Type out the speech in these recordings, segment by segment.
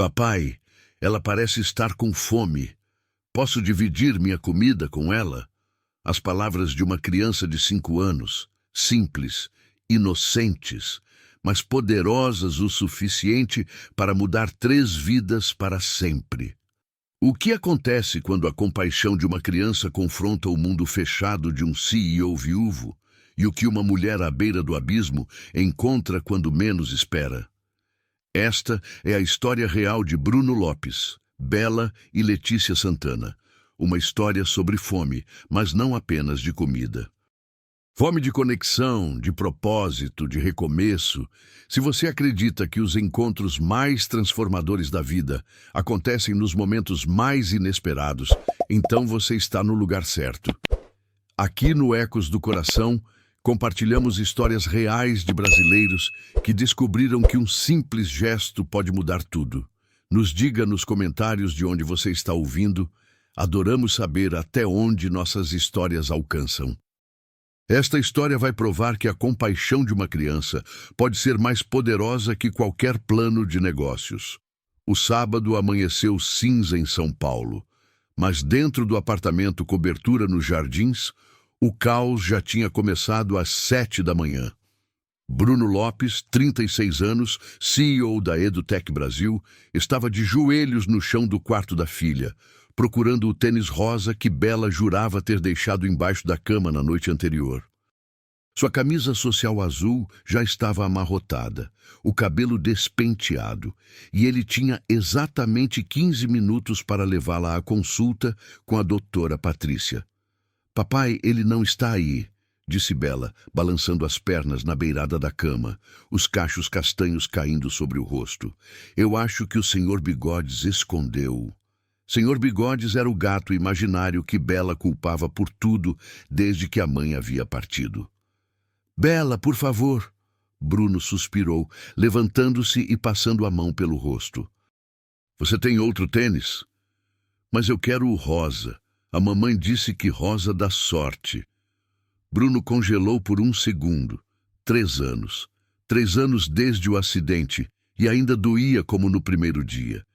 Papai, ela parece estar com fome. Posso dividir minha comida com ela? As palavras de uma criança de 5 anos, simples, inocentes, mas poderosas o suficiente para mudar 3 vidas para sempre. O que acontece quando a compaixão de uma criança confronta o mundo fechado de um CEO viúvo e o que uma mulher à beira do abismo encontra quando menos espera? Esta é a história real de Bruno Lopes, Bela e Letícia Santana. Uma história sobre fome, mas não apenas de comida. Fome de conexão, de propósito, de recomeço. Se você acredita que os encontros mais transformadores da vida acontecem nos momentos mais inesperados, então você está no lugar certo. Aqui no Ecos do Coração, compartilhamos histórias reais de brasileiros que descobriram que um simples gesto pode mudar tudo. Nos diga nos comentários de onde você está ouvindo. Adoramos saber até onde nossas histórias alcançam. Esta história vai provar que a compaixão de uma criança pode ser mais poderosa que qualquer plano de negócios. O sábado amanheceu cinza em São Paulo, mas dentro do apartamento Cobertura nos Jardins, o caos já tinha começado às 7 da manhã. Bruno Lopes, 36 anos, CEO da EduTech Brasil, estava de joelhos no chão do quarto da filha, procurando o tênis rosa que Bela jurava ter deixado embaixo da cama na noite anterior. Sua camisa social azul já estava amarrotada, o cabelo despenteado, e ele tinha exatamente 15 minutos para levá-la à consulta com a doutora Patrícia. Papai, ele não está aí, disse Bela, balançando as pernas na beirada da cama, os cachos castanhos caindo sobre o rosto. Eu acho que o Sr. Bigodes escondeu. Sr. Bigodes era o gato imaginário que Bela culpava por tudo desde que a mãe havia partido. Bela, por favor, Bruno suspirou, levantando-se e passando a mão pelo rosto. Você tem outro tênis? Mas eu quero o rosa. A mamãe disse que rosa dá sorte. Bruno congelou por um segundo. 3 anos. 3 anos desde o acidente, e ainda doía como no primeiro dia.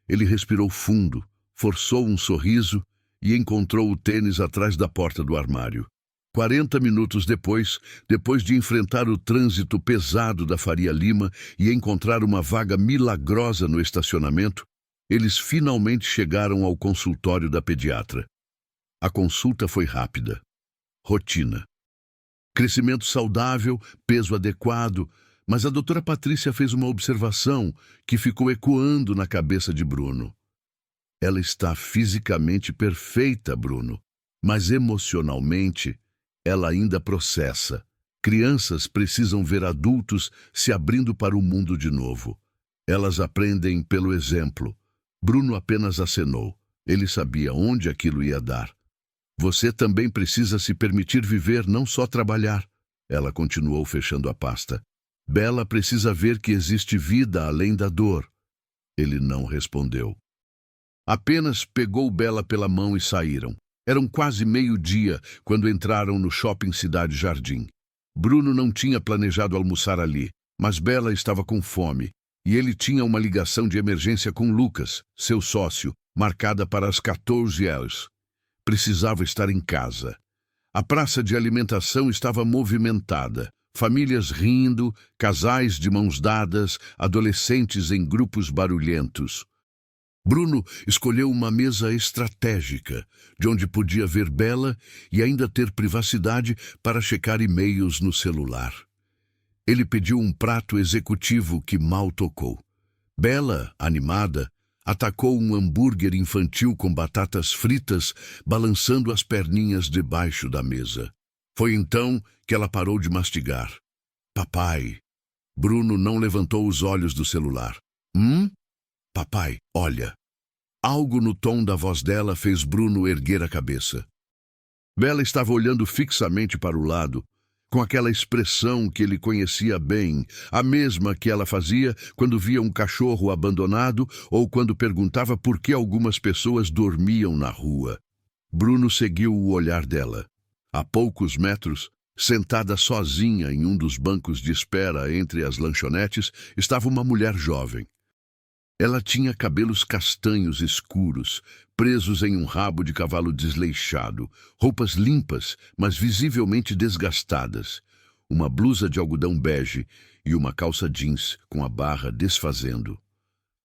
Ele respirou fundo, forçou um sorriso e encontrou o tênis atrás da porta do armário. 40 minutos depois de enfrentar o trânsito pesado da Faria Lima e encontrar uma vaga milagrosa no estacionamento, eles finalmente chegaram ao consultório da pediatra. A consulta foi rápida. Rotina. Crescimento saudável, peso adequado, mas a doutora Patrícia fez uma observação que ficou ecoando na cabeça de Bruno. Ela está fisicamente perfeita, Bruno, mas emocionalmente ela ainda processa. Crianças precisam ver adultos se abrindo para o mundo de novo. Elas aprendem pelo exemplo. Bruno apenas acenou. Ele sabia onde aquilo ia dar. Você também precisa se permitir viver, não só trabalhar. Ela continuou fechando a pasta. Bela precisa ver que existe vida além da dor. Ele não respondeu. Apenas pegou Bela pela mão e saíram. Eram quase 12:30 quando entraram no Shopping Cidade Jardim. Bruno não tinha planejado almoçar ali, mas Bela estava com fome, e ele tinha uma ligação de emergência com Lucas, seu sócio, marcada para as 14 horas. Precisava estar em casa. A praça de alimentação estava movimentada, famílias rindo, casais de mãos dadas, adolescentes em grupos barulhentos. Bruno escolheu uma mesa estratégica, de onde podia ver Bela e ainda ter privacidade para checar e-mails no celular. Ele pediu um prato executivo que mal tocou. Bela, animada, atacou um hambúrguer infantil com batatas fritas, balançando as perninhas debaixo da mesa. Foi então que ela parou de mastigar. Papai. Bruno não levantou os olhos do celular. Papai, olha. Algo no tom da voz dela fez Bruno erguer a cabeça. Bela estava olhando fixamente para o lado, com aquela expressão que ele conhecia bem, a mesma que ela fazia quando via um cachorro abandonado ou quando perguntava por que algumas pessoas dormiam na rua. Bruno seguiu o olhar dela. A poucos metros, sentada sozinha em um dos bancos de espera entre as lanchonetes, estava uma mulher jovem. Ela tinha cabelos castanhos escuros, presos em um rabo de cavalo desleixado, roupas limpas, mas visivelmente desgastadas, uma blusa de algodão bege e uma calça jeans com a barra desfazendo.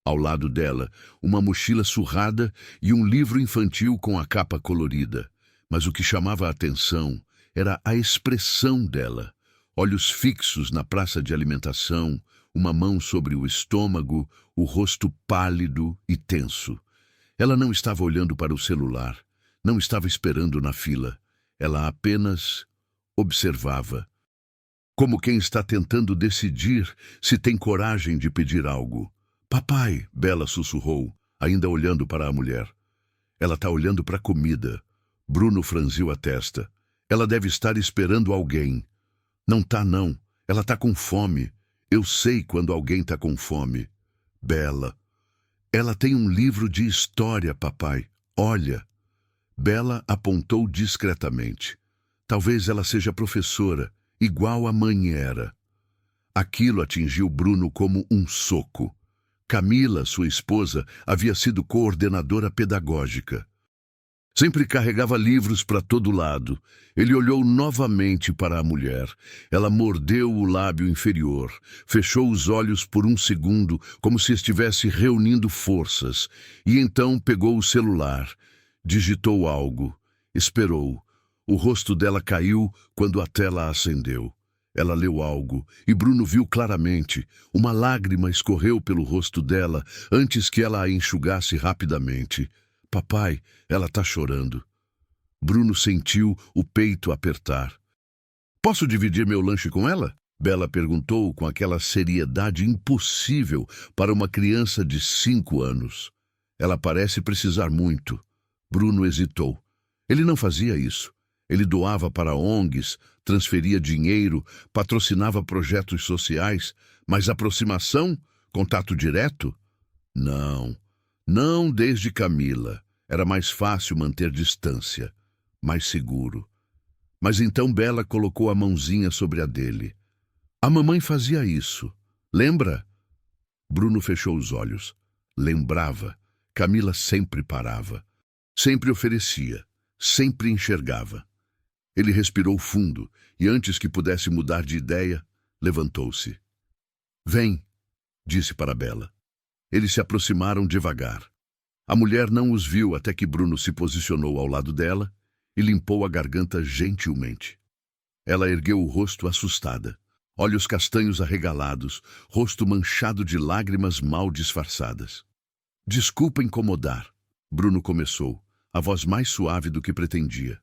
Ao lado dela, uma mochila surrada e um livro infantil com a capa colorida. Mas o que chamava a atenção era a expressão dela. Olhos fixos na praça de alimentação, uma mão sobre o estômago, o rosto pálido e tenso. Ela não estava olhando para o celular, não estava esperando na fila. Ela apenas observava, como quem está tentando decidir se tem coragem de pedir algo. Papai, Bella sussurrou, ainda olhando para a mulher. Ela está olhando para a comida. Bruno franziu a testa. Ela deve estar esperando alguém. Não tá, não. Ela tá com fome. Eu sei quando alguém tá com fome. Bella. Ela tem um livro de história, papai. Olha. Bella apontou discretamente. Talvez ela seja professora, igual a mãe era. Aquilo atingiu Bruno como um soco. Camila, sua esposa, havia sido coordenadora pedagógica. Sempre carregava livros para todo lado. Ele olhou novamente para a mulher. Ela mordeu o lábio inferior, fechou os olhos por um segundo, como se estivesse reunindo forças, e então pegou o celular. Digitou algo. Esperou. O rosto dela caiu quando a tela acendeu. Ela leu algo, e Bruno viu claramente. Uma lágrima escorreu pelo rosto dela antes que ela a enxugasse rapidamente. Papai, ela está chorando. Bruno sentiu o peito apertar. Posso dividir meu lanche com ela? Bella perguntou com aquela seriedade impossível para uma criança de 5 anos. Ela parece precisar muito. Bruno hesitou. Ele não fazia isso. Ele doava para ONGs, transferia dinheiro, patrocinava projetos sociais, mas aproximação? Contato direto? Não. Não desde Camila. Era mais fácil manter distância, mais seguro. Mas então Bella colocou a mãozinha sobre a dele. A mamãe fazia isso. Lembra? Bruno fechou os olhos. Lembrava. Camila sempre parava. Sempre oferecia. Sempre enxergava. Ele respirou fundo e, antes que pudesse mudar de ideia, levantou-se. Vem, disse para Bella. Eles se aproximaram devagar. A mulher não os viu até que Bruno se posicionou ao lado dela e limpou a garganta gentilmente. Ela ergueu o rosto assustada, olhos castanhos arregalados, rosto manchado de lágrimas mal disfarçadas. Desculpa incomodar, Bruno começou, a voz mais suave do que pretendia.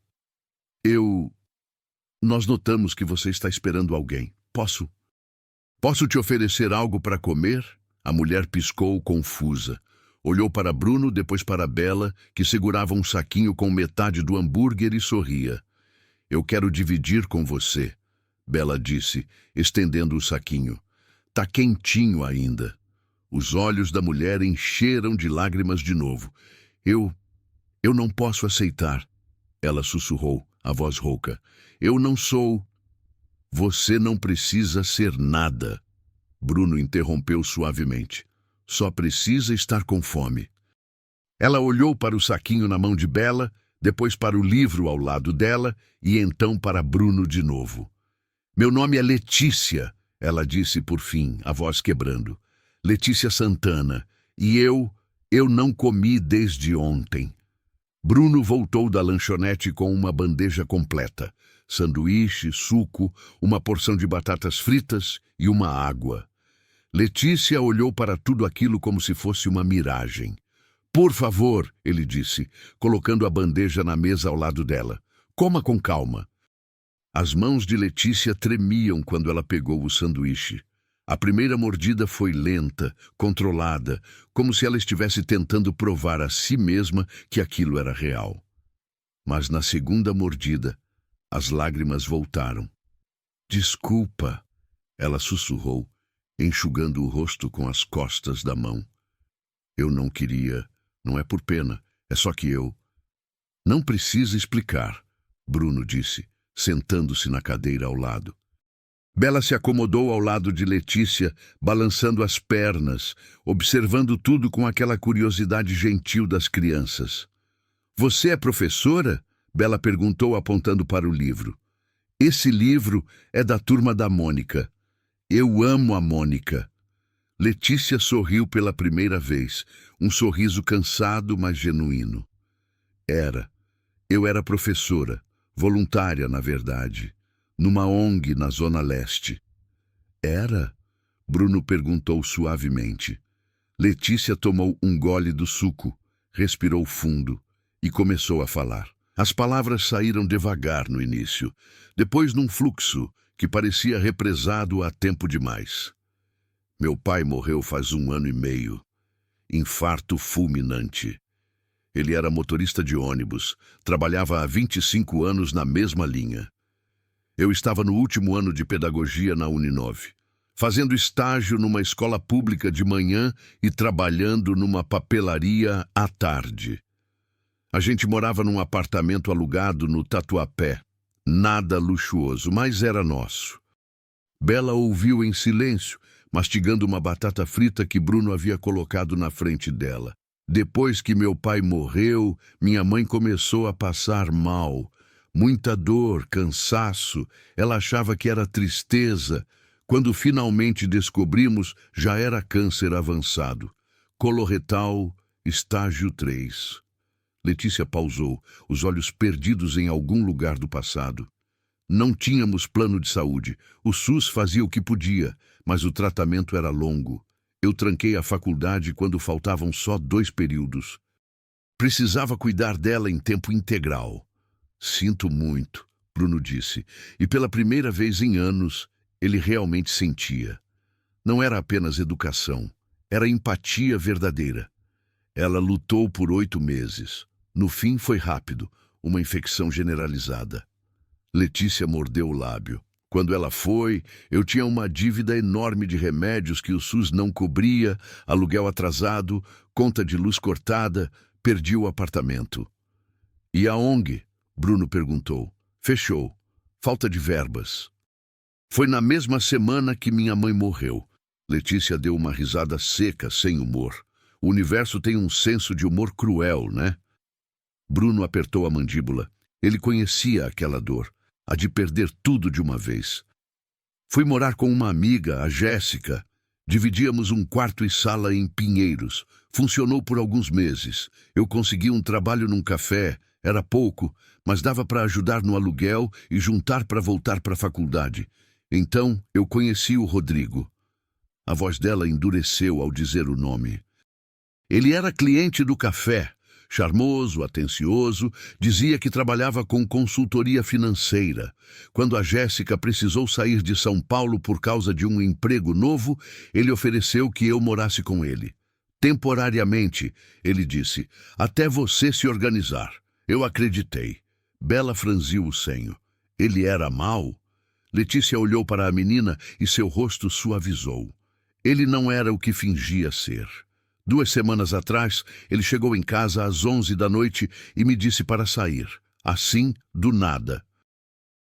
Nós notamos que você está esperando alguém. Posso te oferecer algo para comer? A mulher piscou confusa. Olhou para Bruno, depois para Bella, que segurava um saquinho com metade do hambúrguer e sorria. Eu quero dividir com você, Bella disse, estendendo o saquinho. Tá quentinho ainda. Os olhos da mulher encheram de lágrimas de novo. Eu não posso aceitar, ela sussurrou, a voz rouca. Eu não sou... Você não precisa ser nada. Bruno interrompeu suavemente. Só precisa estar com fome. Ela olhou para o saquinho na mão de Bella, depois para o livro ao lado dela e então para Bruno de novo. Meu nome é Letícia, ela disse por fim, a voz quebrando. Letícia Santana. E eu não comi desde ontem. Bruno voltou da lanchonete com uma bandeja completa. Sanduíche, suco, uma porção de batatas fritas e uma água. Letícia olhou para tudo aquilo como se fosse uma miragem. Por favor, ele disse, colocando a bandeja na mesa ao lado dela. Coma com calma. As mãos de Letícia tremiam quando ela pegou o sanduíche. A primeira mordida foi lenta, controlada, como se ela estivesse tentando provar a si mesma que aquilo era real. Mas na segunda mordida, as lágrimas voltaram. Desculpa, ela sussurrou, enxugando o rosto com as costas da mão. Eu não queria, não é por pena, é só que eu... Não precisa explicar, Bruno disse, sentando-se na cadeira ao lado. Bela se acomodou ao lado de Letícia, balançando as pernas, observando tudo com aquela curiosidade gentil das crianças. Você é professora? Bela perguntou, apontando para o livro. Esse livro é da turma da Mônica. Eu amo a Mônica. Letícia sorriu pela primeira vez, um sorriso cansado, mas genuíno. Eu era professora, voluntária, na verdade, numa ONG na Zona Leste. Era? Bruno perguntou suavemente. Letícia tomou um gole do suco, respirou fundo e começou a falar. As palavras saíram devagar no início, depois num fluxo que parecia represado há tempo demais. Meu pai morreu faz 1 ano e meio. Infarto fulminante. Ele era motorista de ônibus, trabalhava há 25 anos na mesma linha. Eu estava no último ano de pedagogia na Uninove, fazendo estágio numa escola pública de manhã e trabalhando numa papelaria à tarde. A gente morava num apartamento alugado no Tatuapé. Nada luxuoso, mas era nosso. Bela ouviu em silêncio, mastigando uma batata frita que Bruno havia colocado na frente dela. Depois que meu pai morreu, minha mãe começou a passar mal. Muita dor, cansaço. Ela achava que era tristeza. Quando finalmente descobrimos, já era câncer avançado. Coloretal, estágio 3. Letícia pausou, os olhos perdidos em algum lugar do passado. Não tínhamos plano de saúde. O SUS fazia o que podia, mas o tratamento era longo. Eu tranquei a faculdade quando faltavam só 2 períodos. Precisava cuidar dela em tempo integral. Sinto muito, Bruno disse, e pela primeira vez em anos, ele realmente sentia. Não era apenas educação, era empatia verdadeira. Ela lutou por 8 meses. No fim foi rápido, uma infecção generalizada. Letícia mordeu o lábio. Quando ela foi, eu tinha uma dívida enorme de remédios que o SUS não cobria, aluguel atrasado, conta de luz cortada, perdi o apartamento. E a ONG? Bruno perguntou. Fechou. Falta de verbas. Foi na mesma semana que minha mãe morreu. Letícia deu uma risada seca, sem humor. O universo tem um senso de humor cruel, né? Bruno apertou a mandíbula. Ele conhecia aquela dor, a de perder tudo de uma vez. Fui morar com uma amiga, a Jéssica. Dividíamos um quarto e sala em Pinheiros. Funcionou por alguns meses. Eu consegui um trabalho num café. Era pouco, mas dava para ajudar no aluguel e juntar para voltar para a faculdade. Então, eu conheci o Rodrigo. A voz dela endureceu ao dizer o nome. Ele era cliente do café. Charmoso, atencioso, dizia que trabalhava com consultoria financeira. Quando a Jéssica precisou sair de São Paulo por causa de um emprego novo, ele ofereceu que eu morasse com ele. Temporariamente, ele disse, até você se organizar. Eu acreditei. Bela franziu o senho. Ele era mau? Letícia olhou para a menina e seu rosto suavizou. Ele não era o que fingia ser. 2 semanas atrás, ele chegou em casa às 11 da noite e me disse para sair, assim, do nada.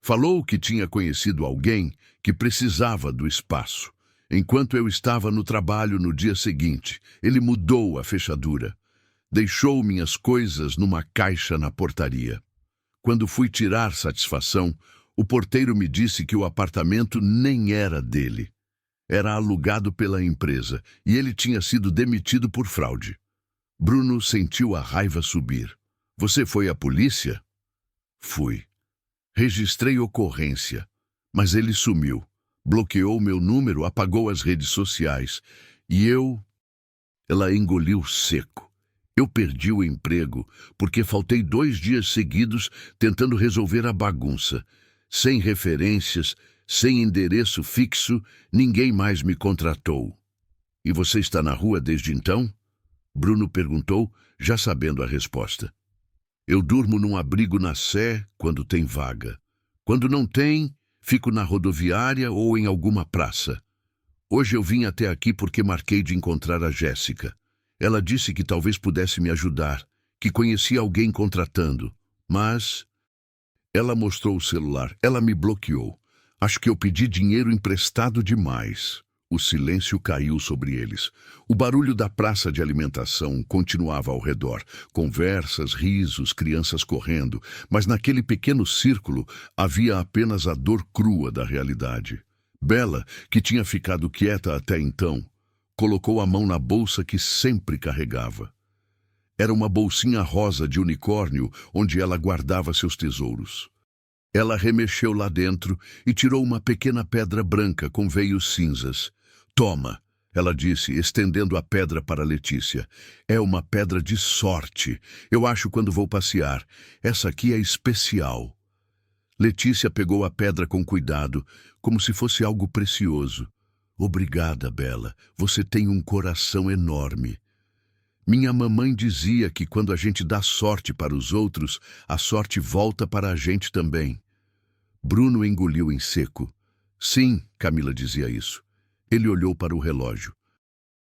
Falou que tinha conhecido alguém que precisava do espaço. Enquanto eu estava no trabalho no dia seguinte, ele mudou a fechadura. Deixou minhas coisas numa caixa na portaria. Quando fui tirar satisfação, o porteiro me disse que o apartamento nem era dele. Era alugado pela empresa e ele tinha sido demitido por fraude. Bruno sentiu a raiva subir. Você foi à polícia? Fui. Registrei ocorrência, mas ele sumiu. Bloqueou meu número, apagou as redes sociais. E eu... Ela engoliu seco. Eu perdi o emprego porque faltei 2 dias seguidos tentando resolver a bagunça. Sem referências, sem endereço fixo, ninguém mais me contratou. E você está na rua desde então? Bruno perguntou, já sabendo a resposta. Eu durmo num abrigo na Sé quando tem vaga. Quando não tem, fico na rodoviária ou em alguma praça. Hoje eu vim até aqui porque marquei de encontrar a Jéssica. Ela disse que talvez pudesse me ajudar, que conhecia alguém contratando, mas... Ela mostrou o celular, ela me bloqueou. Acho que eu pedi dinheiro emprestado demais. O silêncio caiu sobre eles. O barulho da praça de alimentação continuava ao redor. Conversas, risos, crianças correndo. Mas naquele pequeno círculo havia apenas a dor crua da realidade. Bella, que tinha ficado quieta até então, colocou a mão na bolsa que sempre carregava. Era uma bolsinha rosa de unicórnio onde ela guardava seus tesouros. Ela remexeu lá dentro e tirou uma pequena pedra branca com veios cinzas. Toma, ela disse, estendendo a pedra para Letícia. É uma pedra de sorte. Eu acho quando vou passear. Essa aqui é especial. Letícia pegou a pedra com cuidado, como se fosse algo precioso. Obrigada, Bella. Você tem um coração enorme. Minha mamãe dizia que quando a gente dá sorte para os outros, a sorte volta para a gente também. Bruno engoliu em seco. Sim, Camila dizia isso. Ele olhou para o relógio.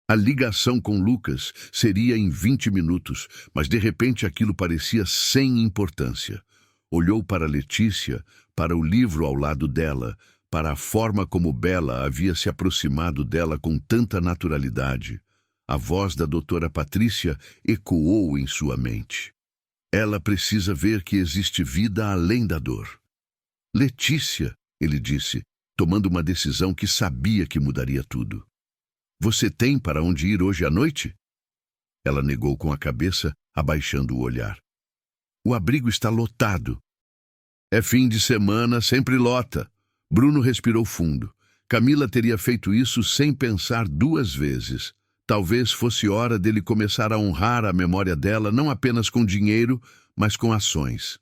A ligação com Lucas seria em 20 minutos, mas de repente aquilo parecia sem importância. Olhou para Letícia, para o livro ao lado dela, para a forma como Bella havia se aproximado dela com tanta naturalidade. A voz da doutora Patrícia ecoou em sua mente. Ela precisa ver que existe vida além da dor. Letícia, ele disse, tomando uma decisão que sabia que mudaria tudo. Você tem para onde ir hoje à noite? Ela negou com a cabeça, abaixando o olhar. O abrigo está lotado. É fim de semana, sempre lota. Bruno respirou fundo. Camila teria feito isso sem pensar duas vezes. Talvez fosse hora dele começar a honrar a memória dela não apenas com dinheiro, mas com ações.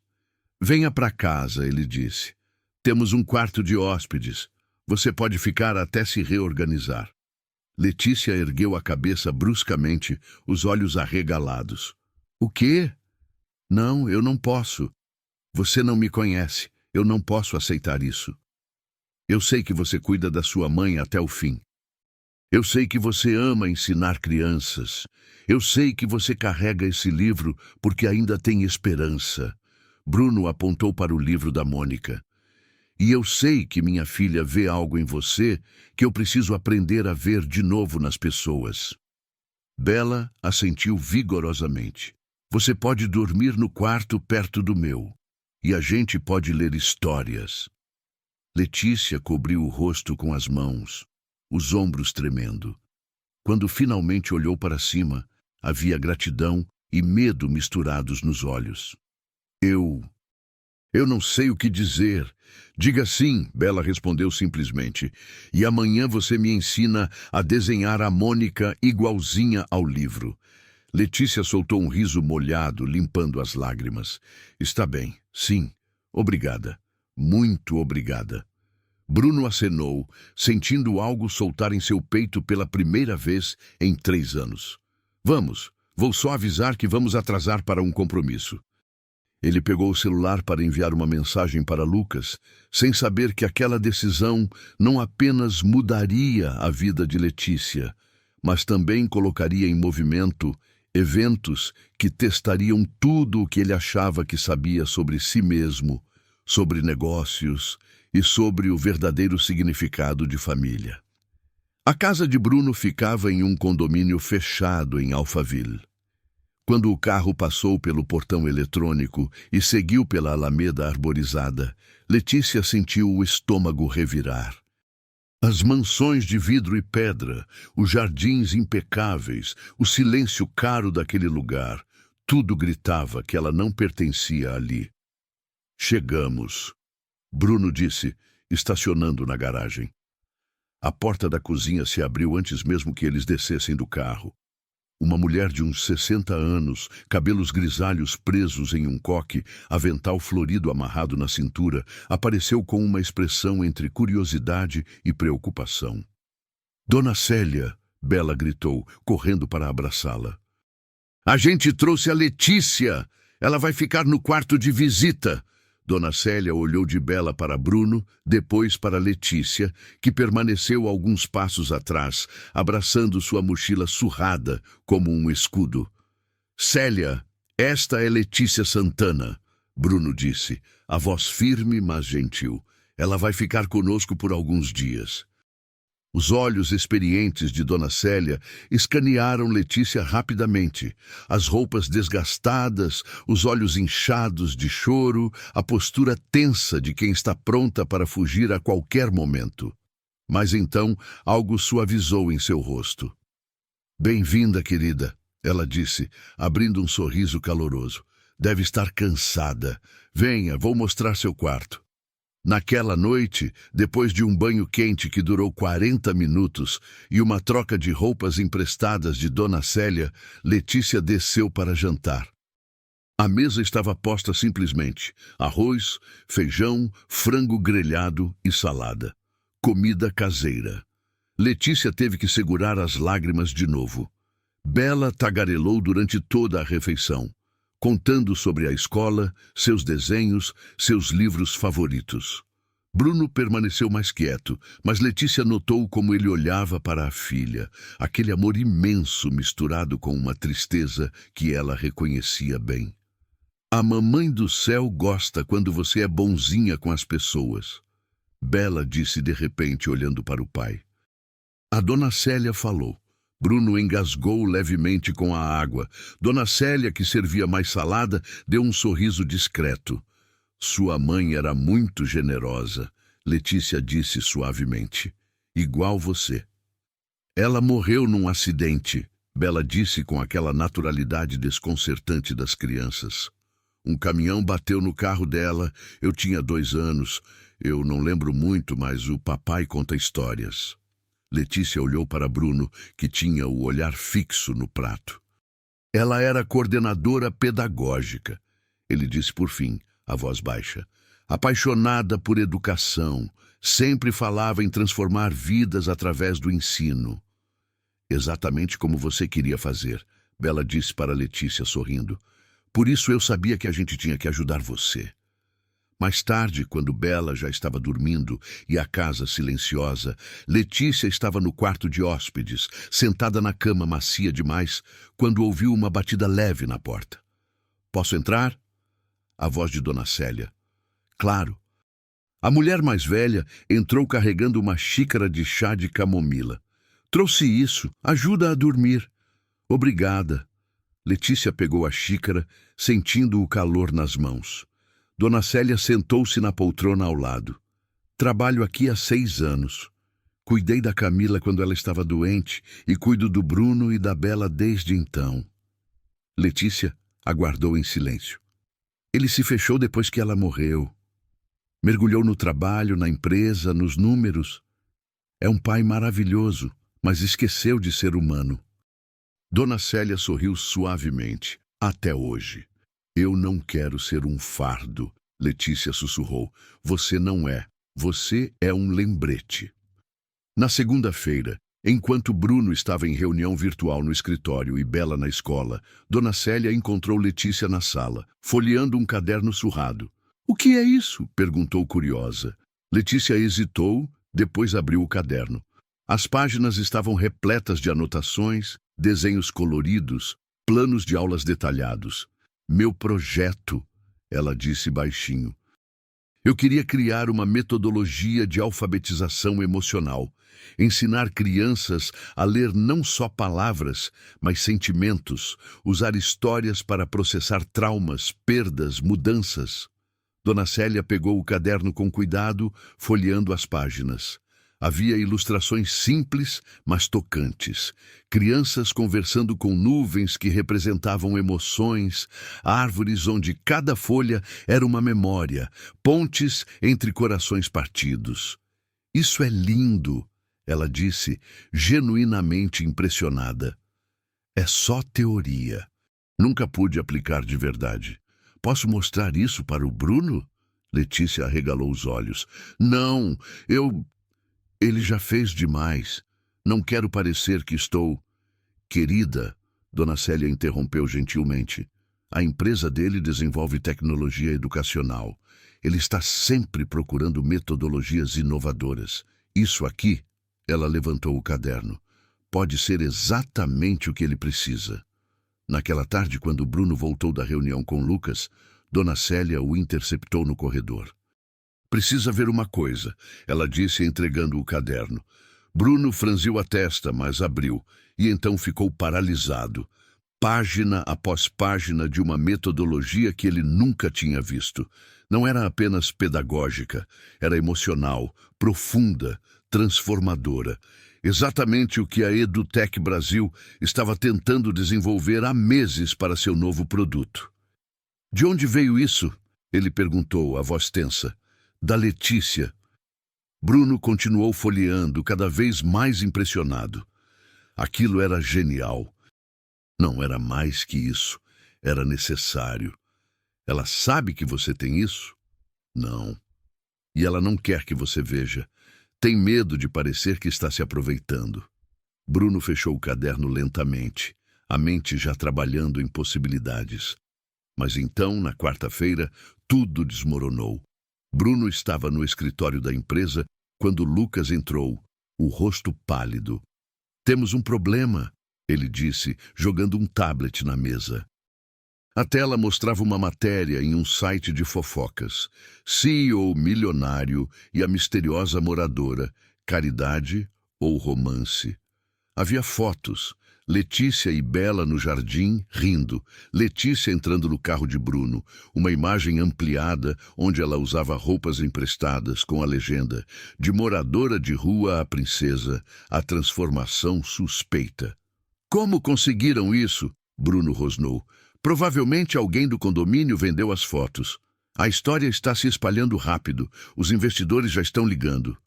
Venha para casa, ele disse. Temos um quarto de hóspedes. Você pode ficar até se reorganizar. Letícia ergueu a cabeça bruscamente, os olhos arregalados. O quê? Não, eu não posso. Você não me conhece. Eu não posso aceitar isso. Eu sei que você cuida da sua mãe até o fim. Eu sei que você ama ensinar crianças. Eu sei que você carrega esse livro porque ainda tem esperança. Bruno apontou para o livro da Mônica. E eu sei que minha filha vê algo em você que eu preciso aprender a ver de novo nas pessoas. Bella assentiu vigorosamente. Você pode dormir no quarto perto do meu. E a gente pode ler histórias. Letícia cobriu o rosto com as mãos, os ombros tremendo. Quando finalmente olhou para cima, havia gratidão e medo misturados nos olhos. Eu não sei o que dizer. Diga sim, Bella respondeu simplesmente. E amanhã você me ensina a desenhar a Mônica igualzinha ao livro. Letícia soltou um riso molhado, limpando as lágrimas. Está bem, sim. Obrigada. Muito obrigada. Bruno acenou, sentindo algo soltar em seu peito pela primeira vez em 3 anos. Vamos, vou só avisar que vamos atrasar para um compromisso. Ele pegou o celular para enviar uma mensagem para Lucas, sem saber que aquela decisão não apenas mudaria a vida de Letícia, mas também colocaria em movimento eventos que testariam tudo o que ele achava que sabia sobre si mesmo, sobre negócios e sobre o verdadeiro significado de família. A casa de Bruno ficava em um condomínio fechado em Alphaville. Quando o carro passou pelo portão eletrônico e seguiu pela alameda arborizada, Letícia sentiu o estômago revirar. As mansões de vidro e pedra, os jardins impecáveis, o silêncio caro daquele lugar, tudo gritava que ela não pertencia ali. Chegamos, Bruno disse, estacionando na garagem. A porta da cozinha se abriu antes mesmo que eles descessem do carro. Uma mulher de uns 60 anos, cabelos grisalhos presos em um coque, avental florido amarrado na cintura, apareceu com uma expressão entre curiosidade e preocupação. Dona Célia, Bella gritou, correndo para abraçá-la. A gente trouxe a Letícia! Ela vai ficar no quarto de visita! Dona Célia olhou de Bella para Bruno, depois para Letícia, que permaneceu alguns passos atrás, abraçando sua mochila surrada como um escudo. Célia, esta é Letícia Santana, Bruno disse, a voz firme mas gentil. Ela vai ficar conosco por alguns dias. Os olhos experientes de Dona Célia escanearam Letícia rapidamente. As roupas desgastadas, os olhos inchados de choro, a postura tensa de quem está pronta para fugir a qualquer momento. Mas então algo suavizou em seu rosto. "Bem-vinda, querida", ela disse, abrindo um sorriso caloroso. "Deve estar cansada. Venha, vou mostrar seu quarto." Naquela noite, depois de um banho quente que durou 40 minutos e uma troca de roupas emprestadas de Dona Célia, Letícia desceu para jantar. A mesa estava posta simplesmente: arroz, feijão, frango grelhado e salada. Comida caseira. Letícia teve que segurar as lágrimas de novo. Bela tagarelou durante toda a refeição, contando sobre a escola, seus desenhos, seus livros favoritos. Bruno permaneceu mais quieto, mas Letícia notou como ele olhava para a filha, aquele amor imenso misturado com uma tristeza que ela reconhecia bem. "A mamãe do céu gosta quando você é bonzinha com as pessoas", Bela disse de repente, olhando para o pai. A Dona Célia falou. Bruno engasgou levemente com a água. Dona Célia, que servia mais salada, deu um sorriso discreto. "Sua mãe era muito generosa", Letícia disse suavemente. "Igual você." "Ela morreu num acidente", Bela disse com aquela naturalidade desconcertante das crianças. "Um caminhão bateu no carro dela. Eu tinha 2 anos. Eu não lembro muito, mas o papai conta histórias." Letícia olhou para Bruno, que tinha o olhar fixo no prato. "Ela era coordenadora pedagógica", ele disse por fim, a voz baixa. "Apaixonada por educação, sempre falava em transformar vidas através do ensino." "Exatamente como você queria fazer", Bela disse para Letícia, sorrindo. "Por isso eu sabia que a gente tinha que ajudar você." Mais tarde, quando Bela já estava dormindo e a casa silenciosa, Letícia estava no quarto de hóspedes, sentada na cama macia demais, quando ouviu uma batida leve na porta. "Posso entrar?" A voz de Dona Célia. "Claro." A mulher mais velha entrou carregando uma xícara de chá de camomila. "Trouxe isso. Ajuda a dormir." "Obrigada." Letícia pegou a xícara, sentindo o calor nas mãos. Dona Célia sentou-se na poltrona ao lado. "Trabalho aqui há 6 anos. Cuidei da Camila quando ela estava doente e cuido do Bruno e da Bela desde então." Letícia aguardou em silêncio. "Ele se fechou depois que ela morreu. Mergulhou no trabalho, na empresa, nos números. É um pai maravilhoso, mas esqueceu de ser humano." Dona Célia sorriu suavemente. "Até hoje." "Eu não quero ser um fardo", Letícia sussurrou. "Você não é. Você é um lembrete." Na segunda-feira, enquanto Bruno estava em reunião virtual no escritório e Bela na escola, Dona Célia encontrou Letícia na sala, folheando um caderno surrado. "O que é isso?" perguntou curiosa. Letícia hesitou, depois abriu o caderno. As páginas estavam repletas de anotações, desenhos coloridos, planos de aulas detalhados. "Meu projeto", ela disse baixinho. "Eu queria criar uma metodologia de alfabetização emocional, ensinar crianças a ler não só palavras, mas sentimentos, usar histórias para processar traumas, perdas, mudanças." Dona Célia pegou o caderno com cuidado, folheando as páginas. Havia ilustrações simples, mas tocantes. Crianças conversando com nuvens que representavam emoções, árvores onde cada folha era uma memória, pontes entre corações partidos. "Isso é lindo", ela disse, genuinamente impressionada. "É só teoria. Nunca pude aplicar de verdade. Posso mostrar isso para o Bruno?" Letícia arregalou os olhos. "Não, Ele já fez demais. Não quero parecer que estou..." "Querida", Dona Célia interrompeu gentilmente, "a empresa dele desenvolve tecnologia educacional. Ele está sempre procurando metodologias inovadoras. Isso aqui", ela levantou o caderno, "pode ser exatamente o que ele precisa." Naquela tarde, quando Bruno voltou da reunião com Lucas, Dona Célia o interceptou no corredor. Precisa ver uma coisa, ela disse entregando o caderno. Bruno franziu a testa, mas abriu, e então ficou paralisado. Página após página de uma metodologia que ele nunca tinha visto. Não era apenas pedagógica, era emocional, profunda, transformadora. Exatamente o que a EduTech Brasil estava tentando desenvolver há meses para seu novo produto. De onde veio isso? Ele perguntou, a voz tensa. Da Letícia. Bruno continuou folheando, cada vez mais impressionado. Aquilo era genial. Não era mais que isso. Era necessário. Ela sabe que você tem isso? Não. E ela não quer que você veja. Tem medo de parecer que está se aproveitando. Bruno fechou o caderno lentamente, a mente já trabalhando em possibilidades. Mas então, na quarta-feira, tudo desmoronou. Bruno estava no escritório da empresa quando Lucas entrou, o rosto pálido. Temos um problema, ele disse, jogando um tablet na mesa. A tela mostrava uma matéria em um site de fofocas. CEO milionário e a misteriosa moradora, caridade ou romance. Havia fotos. Letícia e Bela no jardim, rindo. Letícia entrando no carro de Bruno. Uma imagem ampliada, onde ela usava roupas emprestadas, com a legenda: de moradora de rua a princesa, a transformação suspeita. Como conseguiram isso? Bruno rosnou. Provavelmente alguém do condomínio vendeu as fotos. A história está se espalhando rápido. Os investidores já estão ligando.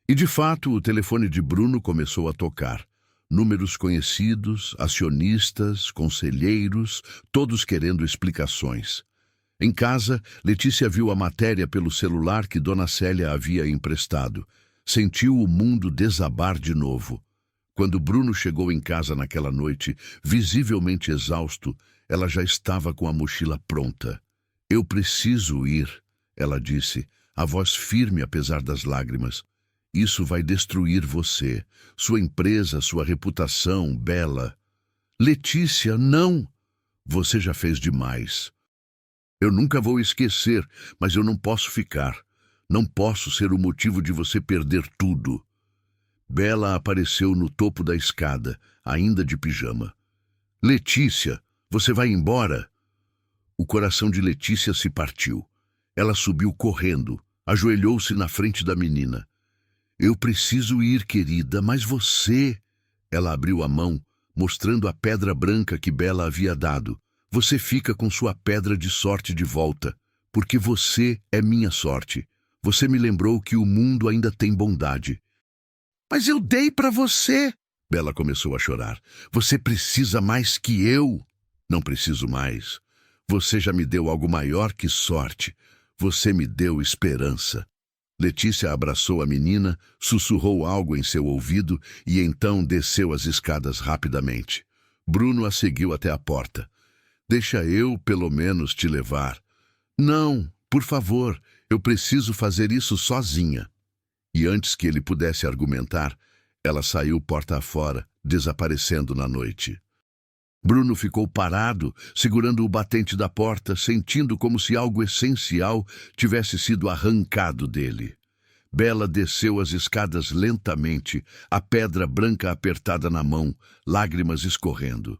E, de fato, o telefone de Bruno começou a tocar. Números conhecidos, acionistas, conselheiros, todos querendo explicações. Em casa, Letícia viu a matéria pelo celular que Dona Célia havia emprestado. Sentiu o mundo desabar de novo. Quando Bruno chegou em casa naquela noite, visivelmente exausto, ela já estava com a mochila pronta. Eu preciso ir, ela disse, a voz firme apesar das lágrimas. Isso vai destruir você, sua empresa, sua reputação, Bela. Letícia, não! Você já fez demais. Eu nunca vou esquecer, mas eu não posso ficar. Não posso ser o motivo de você perder tudo. Bela apareceu no topo da escada, ainda de pijama. Letícia, você vai embora? O coração de Letícia se partiu. Ela subiu correndo, ajoelhou-se na frente da menina. Eu preciso ir, querida, mas você... Ela abriu a mão, mostrando a pedra branca que Bela havia dado. Você fica com sua pedra de sorte de volta, porque você é minha sorte. Você me lembrou que o mundo ainda tem bondade. Mas eu dei para você! Bela começou a chorar. Você precisa mais que eu. Não preciso mais. Você já me deu algo maior que sorte. Você me deu esperança. Letícia abraçou a menina, sussurrou algo em seu ouvido e então desceu as escadas rapidamente. Bruno a seguiu até a porta. Deixa eu, pelo menos, te levar. Não, por favor, eu preciso fazer isso sozinha. E antes que ele pudesse argumentar, ela saiu porta afora, desaparecendo na noite. Bruno ficou parado, segurando o batente da porta, sentindo como se algo essencial tivesse sido arrancado dele. Bela desceu as escadas lentamente, a pedra branca apertada na mão, lágrimas escorrendo.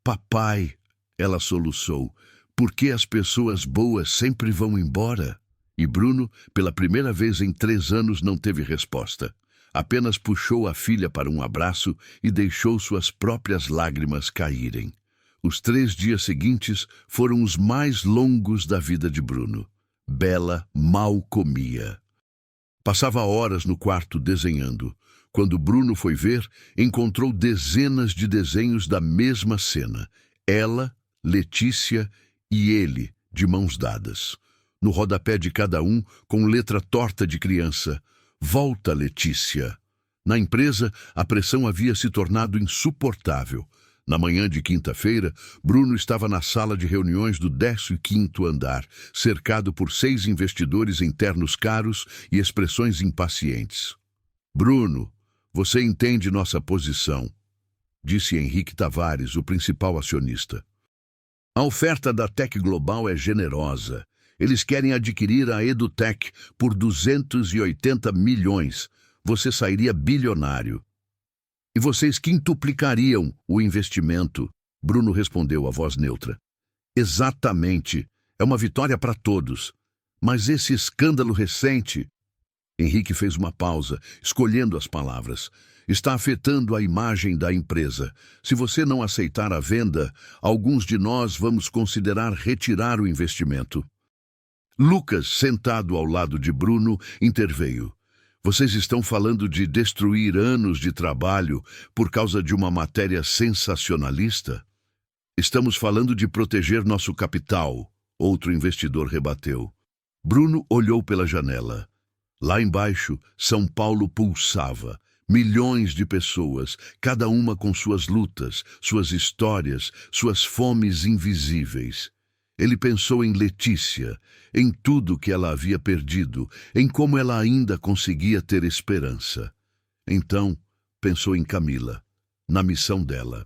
Papai, ela soluçou, por que as pessoas boas sempre vão embora? E Bruno, pela primeira vez em 3 anos, não teve resposta. Apenas puxou a filha para um abraço e deixou suas próprias lágrimas caírem. Os 3 dias seguintes foram os mais longos da vida de Bruno. Bela mal comia. Passava horas no quarto desenhando. Quando Bruno foi ver, encontrou dezenas de desenhos da mesma cena. Ela, Letícia e ele, de mãos dadas. No rodapé de cada um, com letra torta de criança: Volta, Letícia. Na empresa, a pressão havia se tornado insuportável. Na manhã de quinta-feira, Bruno estava na sala de reuniões do 15º andar, cercado por 6 investidores em ternos caros e expressões impacientes. Bruno, você entende nossa posição, disse Henrique Tavares, o principal acionista. A oferta da Tech Global é generosa. Eles querem adquirir a EduTech por 280 milhões. Você sairia bilionário. E vocês quintuplicariam o investimento. Bruno respondeu a voz neutra. Exatamente. É uma vitória para todos. Mas esse escândalo recente... Henrique fez uma pausa, escolhendo as palavras. Está afetando a imagem da empresa. Se você não aceitar a venda, alguns de nós vamos considerar retirar o investimento. Lucas, sentado ao lado de Bruno, interveio. Vocês estão falando de destruir anos de trabalho por causa de uma matéria sensacionalista? Estamos falando de proteger nosso capital, outro investidor rebateu. Bruno olhou pela janela. Lá embaixo, São Paulo pulsava. Milhões de pessoas, cada uma com suas lutas, suas histórias, suas fomes invisíveis. Ele pensou em Letícia, em tudo que ela havia perdido, em como ela ainda conseguia ter esperança. Então, pensou em Camila, na missão dela,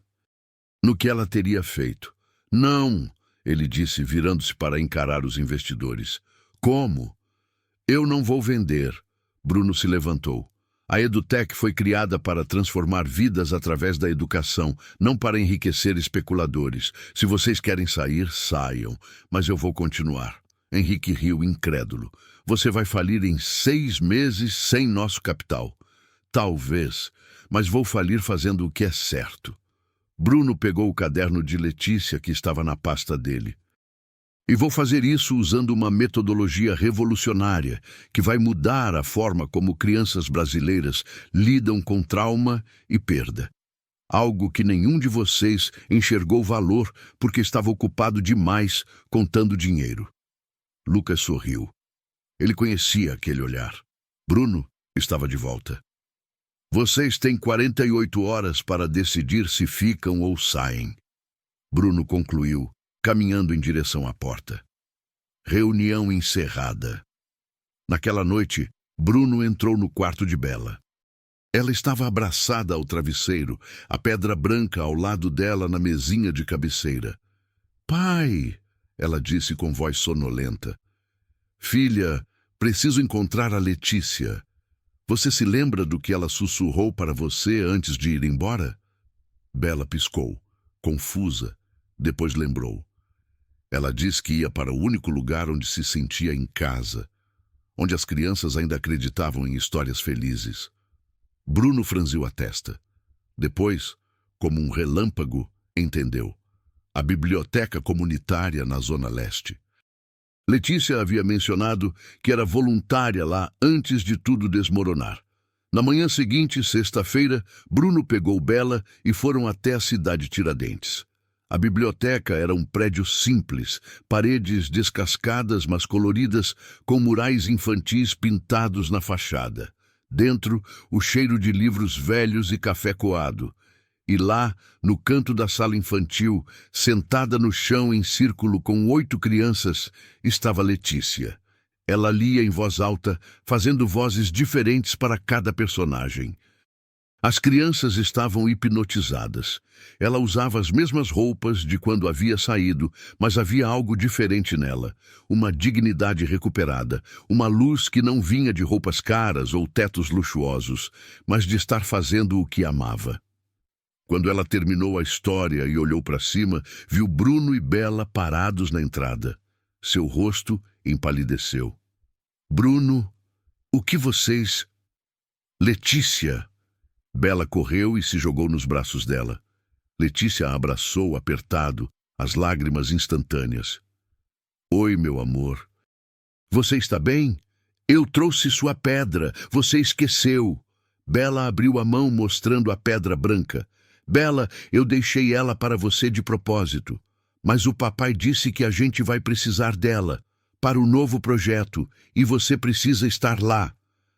no que ela teria feito. Não, ele disse, virando-se para encarar os investidores. Como? Eu não vou vender. Bruno se levantou. A EduTech foi criada para transformar vidas através da educação, não para enriquecer especuladores. Se vocês querem sair, saiam, mas eu vou continuar. Henrique riu incrédulo. Você vai falir em 6 meses sem nosso capital. Talvez, mas vou falir fazendo o que é certo. Bruno pegou o caderno de Letícia que estava na pasta dele. E vou fazer isso usando uma metodologia revolucionária que vai mudar a forma como crianças brasileiras lidam com trauma e perda. Algo que nenhum de vocês enxergou valor porque estava ocupado demais contando dinheiro. Lucas sorriu. Ele conhecia aquele olhar. Bruno estava de volta. Vocês têm 48 horas para decidir se ficam ou saem. Bruno concluiu, caminhando em direção à porta. Reunião encerrada. Naquela noite, Bruno entrou no quarto de Bela. Ela estava abraçada ao travesseiro, a pedra branca ao lado dela na mesinha de cabeceira. Pai, ela disse com voz sonolenta. Filha, preciso encontrar a Letícia. Você se lembra do que ela sussurrou para você antes de ir embora? Bela piscou, confusa, depois lembrou. Ela disse que ia para o único lugar onde se sentia em casa, onde as crianças ainda acreditavam em histórias felizes. Bruno franziu a testa. Depois, como um relâmpago, entendeu. A biblioteca comunitária na Zona Leste. Letícia havia mencionado que era voluntária lá antes de tudo desmoronar. Na manhã seguinte, sexta-feira, Bruno pegou Bela e foram até a cidade Tiradentes. A biblioteca era um prédio simples, paredes descascadas mas coloridas, com murais infantis pintados na fachada. Dentro, o cheiro de livros velhos e café coado. E lá, no canto da sala infantil, sentada no chão em círculo com 8 crianças, estava Letícia. Ela lia em voz alta, fazendo vozes diferentes para cada personagem. As crianças estavam hipnotizadas. Ela usava as mesmas roupas de quando havia saído, mas havia algo diferente nela. Uma dignidade recuperada, uma luz que não vinha de roupas caras ou tetos luxuosos, mas de estar fazendo o que amava. Quando ela terminou a história e olhou para cima, viu Bruno e Bela parados na entrada. Seu rosto empalideceu. Bruno, o que vocês... Letícia... Bela correu e se jogou nos braços dela. Letícia a abraçou, apertado, as lágrimas instantâneas. Oi, meu amor. Você está bem? Eu trouxe sua pedra. Você esqueceu. Bela abriu a mão mostrando a pedra branca. Bela, eu deixei ela para você de propósito. Mas o papai disse que a gente vai precisar dela para o novo projeto e você precisa estar lá.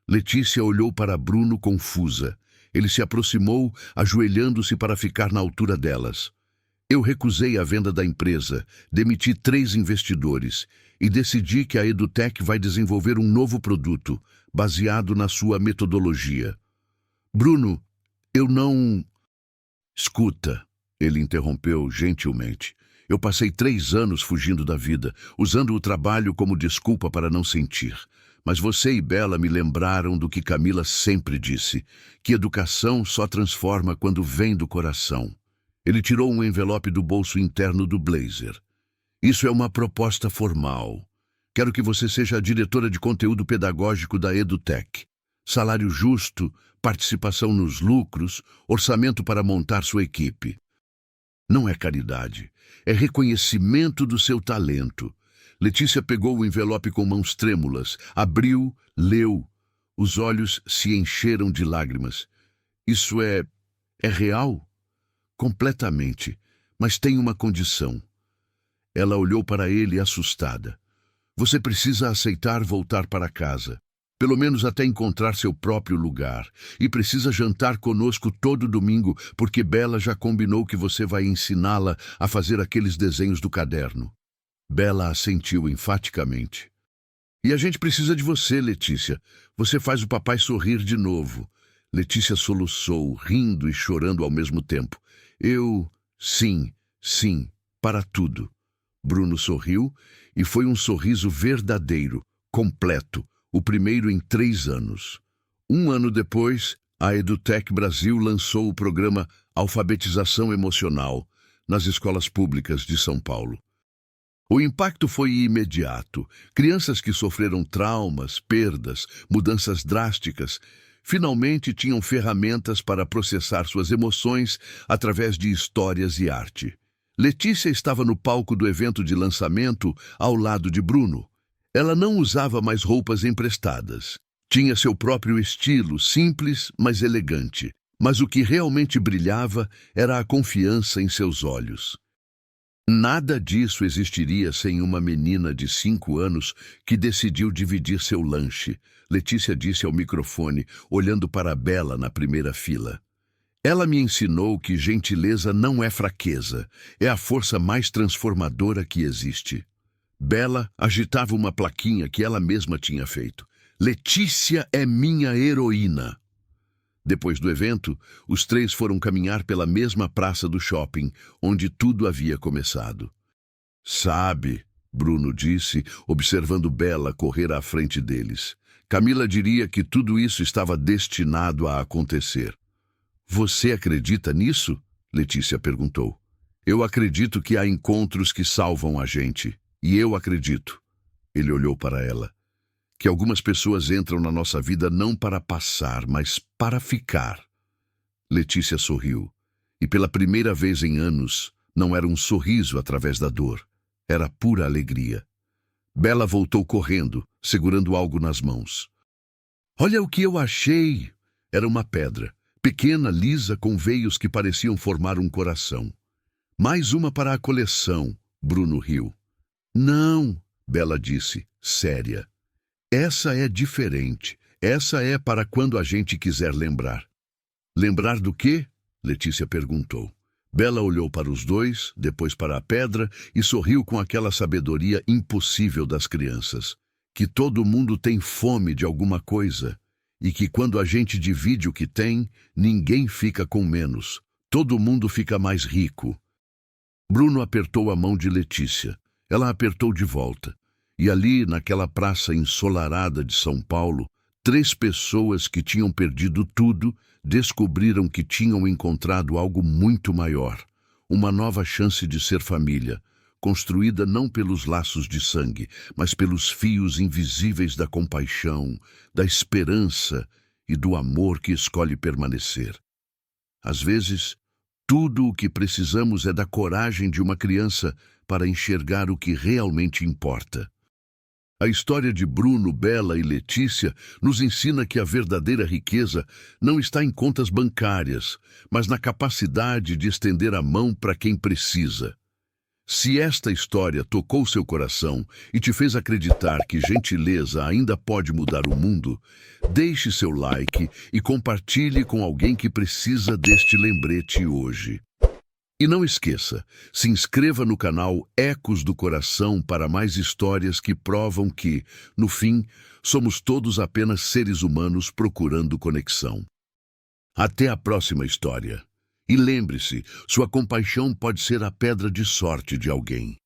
Letícia olhou para Bruno confusa. Ele se aproximou, ajoelhando-se para ficar na altura delas. Eu recusei a venda da empresa, demiti 3 investidores e decidi que a EduTech vai desenvolver um novo produto, baseado na sua metodologia. Bruno, eu não... Escuta, ele interrompeu gentilmente. Eu passei 3 anos fugindo da vida, usando o trabalho como desculpa para não sentir. Mas você e Bela me lembraram do que Camila sempre disse, que educação só transforma quando vem do coração. Ele tirou um envelope do bolso interno do blazer. Isso é uma proposta formal. Quero que você seja a diretora de conteúdo pedagógico da EduTech. Salário justo, participação nos lucros, orçamento para montar sua equipe. Não é caridade, é reconhecimento do seu talento. Letícia pegou o envelope com mãos trêmulas, abriu, leu. Os olhos se encheram de lágrimas. Isso é real? Completamente, mas tem uma condição. Ela olhou para ele assustada. Você precisa aceitar voltar para casa, pelo menos até encontrar seu próprio lugar, e precisa jantar conosco todo domingo, porque Bela já combinou que você vai ensiná-la a fazer aqueles desenhos do caderno. Bela assentiu enfaticamente. E a gente precisa de você, Letícia. Você faz o papai sorrir de novo. Letícia soluçou, rindo e chorando ao mesmo tempo. Sim, para tudo. Bruno sorriu, e foi um sorriso verdadeiro, completo, o primeiro em 3 anos. 1 ano depois, a EduTech Brasil lançou o programa Alfabetização Emocional nas escolas públicas de São Paulo. O impacto foi imediato. Crianças que sofreram traumas, perdas, mudanças drásticas, finalmente tinham ferramentas para processar suas emoções através de histórias e arte. Letícia estava no palco do evento de lançamento ao lado de Bruno. Ela não usava mais roupas emprestadas. Tinha seu próprio estilo, simples, mas elegante. Mas o que realmente brilhava era a confiança em seus olhos. Nada disso existiria sem uma menina de 5 anos que decidiu dividir seu lanche, Letícia disse ao microfone, olhando para Bela na primeira fila. Ela me ensinou que gentileza não é fraqueza, é a força mais transformadora que existe. Bela agitava uma plaquinha que ela mesma tinha feito. Letícia é minha heroína. Depois do evento, os 3 foram caminhar pela mesma praça do shopping, onde tudo havia começado. Sabe, Bruno disse, observando Bela correr à frente deles. Camila diria que tudo isso estava destinado a acontecer. Você acredita nisso? Letícia perguntou. Eu acredito que há encontros que salvam a gente. E eu acredito. Ele olhou para ela. Que algumas pessoas entram na nossa vida não para passar, mas para ficar. Letícia sorriu. E pela primeira vez em anos, não era um sorriso através da dor. Era pura alegria. Bela voltou correndo, segurando algo nas mãos. Olha o que eu achei! Era uma pedra, pequena, lisa, com veios que pareciam formar um coração. Mais uma para a coleção, Bruno riu. Não, Bela disse, séria. Essa é diferente. Essa é para quando a gente quiser lembrar. Lembrar do quê? Letícia perguntou. Bela olhou para os 2, depois para a pedra e sorriu com aquela sabedoria impossível das crianças. Que todo mundo tem fome de alguma coisa e que quando a gente divide o que tem, ninguém fica com menos. Todo mundo fica mais rico. Bruno apertou a mão de Letícia. Ela apertou de volta. E ali, naquela praça ensolarada de São Paulo, 3 pessoas que tinham perdido tudo descobriram que tinham encontrado algo muito maior, uma nova chance de ser família, construída não pelos laços de sangue, mas pelos fios invisíveis da compaixão, da esperança e do amor que escolhe permanecer. Às vezes, tudo o que precisamos é da coragem de uma criança para enxergar o que realmente importa. A história de Bruno, Bela e Letícia nos ensina que a verdadeira riqueza não está em contas bancárias, mas na capacidade de estender a mão para quem precisa. Se esta história tocou seu coração e te fez acreditar que gentileza ainda pode mudar o mundo, deixe seu like e compartilhe com alguém que precisa deste lembrete hoje. E não esqueça, se inscreva no canal Ecos do Coração para mais histórias que provam que, no fim, somos todos apenas seres humanos procurando conexão. Até a próxima história. E lembre-se, sua compaixão pode ser a pedra de sorte de alguém.